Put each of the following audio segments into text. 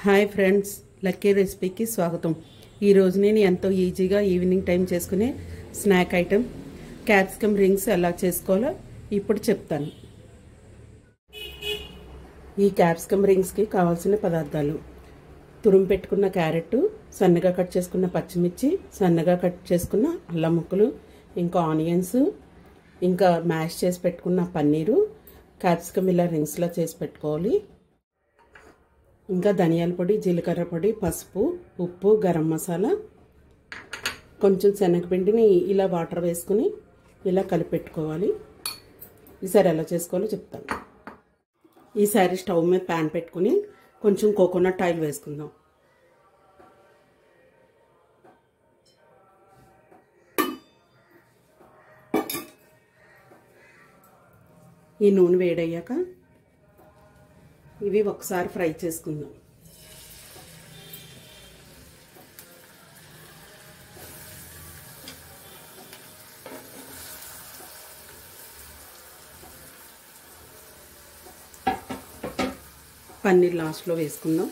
Hi friends, lucky రెసిపీకి స్వాగతం. ఈరోజు నేను ఎంతో ఈజీగా ఈవినింగ్ టైం చేసుకునే స్నాక్ ఐటెం క్యాప్సికమ్ రింగ్స్ ఎలా చేసుకోవాలో ఇప్పుడు చెప్తాను. ఈ క్యాప్సికమ్ రింగ్స్కి కావాల్సిన పదార్థాలు: తురుము పెట్టుకున్న క్యారెట్, సన్నగా కట్ చేసుకున్న పచ్చిమిర్చి, సన్నగా కట్ చేసుకున్న అల్లం ముక్కలు, ఇంకా ఆనియన్స్, ఇంకా మ్యాష్ చేసి పెట్టుకున్న పన్నీరు. క్యాప్సికమ్ ఇలా రింగ్స్లా చేసి పెట్టుకోవాలి. ఇంకా ధనియాల పొడి, జీలకర్ర పొడి, పసుపు, ఉప్పు, గరం మసాలా, కొంచెం శనగపిండిని ఇలా వాటర్ వేసుకుని ఇలా కలిపెట్టుకోవాలి. ఈసారి ఎలా చేసుకోవాలో చెప్తాను. ఈసారి స్టవ్ మీద ప్యాన్ పెట్టుకుని కొంచెం కోకోనట్ ఆయిల్ వేసుకుందాం. ఈ నూనె వేడయ్యాక ఇవి ఒకసారి ఫ్రై చేసుకుందాం. పన్నీర్ లాస్ట్లో వేసుకుందాం.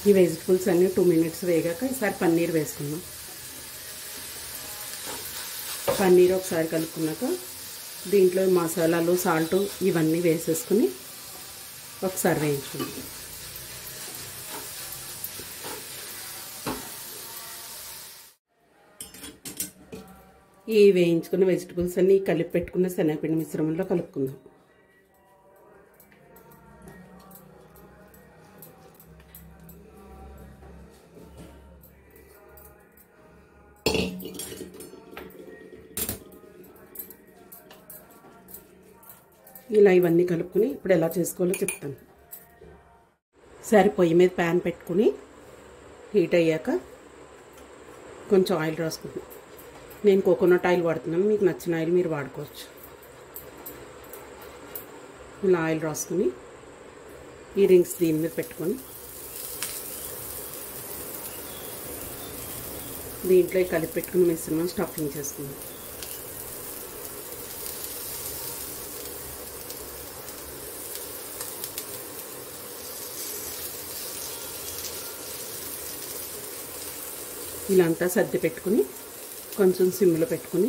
ఈ వెజిటబుల్స్ అన్నీ 2 మినిట్స్ వేగాక ఈసారి పన్నీర్ వేసుకుందాం. పన్నీర్ ఒకసారి కలుపుకున్నాక దీంట్లో మసాలాలు, సాల్ట్ ఇవన్నీ వేసేసుకుని ఒకసారి వేయించుకుందాం. ఈ వేయించుకున్న వెజిటబుల్స్ అన్నీ కలిపి పెట్టుకున్న శనగపిండి మిశ్రమంలో కలుపుకుందాం. ఇలా ఇవన్నీ కలుపుకొని ఇప్పుడు ఎలా చేసుకోవాలో చెప్తాను. సరే, పొయ్యి మీద ప్యాన్ పెట్టుకుని హీట్ అయ్యాక కొంచెం ఆయిల్ రాసుకుంటాను. నేను కోకోనట్ ఆయిల్ వాడుతున్నాను, మీకు నచ్చిన ఆయిల్ మీరు వాడుకోవచ్చు. ఇలా ఆయిల్ రాసుకుని ఈ రింగ్స్ దీని మీద పెట్టుకొని దీంట్లో కలిపి పెట్టుకుని మిశ్రమం స్టఫింగ్ చేసుకుందాం. ఇలా అంతా సర్ది పెట్టుకుని కొంచెం సిమ్లో పెట్టుకుని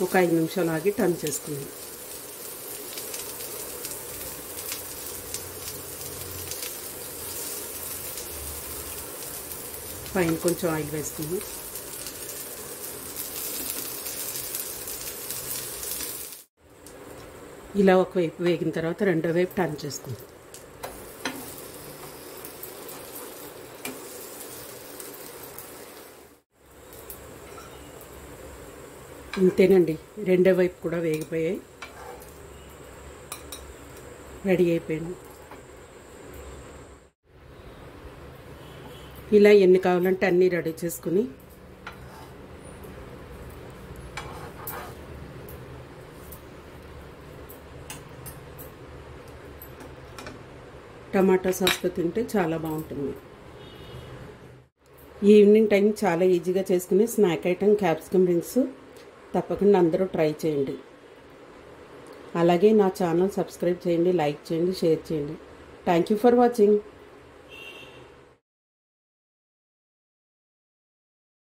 ఒక 5 నిమిషాలు ఆగి టర్న్ చేసుకుందాం. పైన కొంచెం ఆయిల్ వేసుకుందాం. ఇలా ఒకవైపు వేగిన తర్వాత రెండో వైపు టర్న్ చేసుకుందాం. అంతేనండి, రెండో వైపు కూడా వేగిపోయాయి, రెడీ అయిపోయింది. ఇలా ఎన్ని కావాలంటే అన్నీ రెడీ చేసుకుని టమాటా సాస్తో తింటే చాలా బాగుంటుంది. ఈవినింగ్ టైం చాలా ఈజీగా చేసుకునే స్నాక్ ఐటెం క్యాప్సికమ్ రింగ్స్ తప్పకుండా అందరూ ట్రై చేయండి. అలాగే నా ఛానల్ సబ్స్క్రైబ్ చేయండి, లైక్ చేయండి, షేర్ చేయండి. Thank you for watching.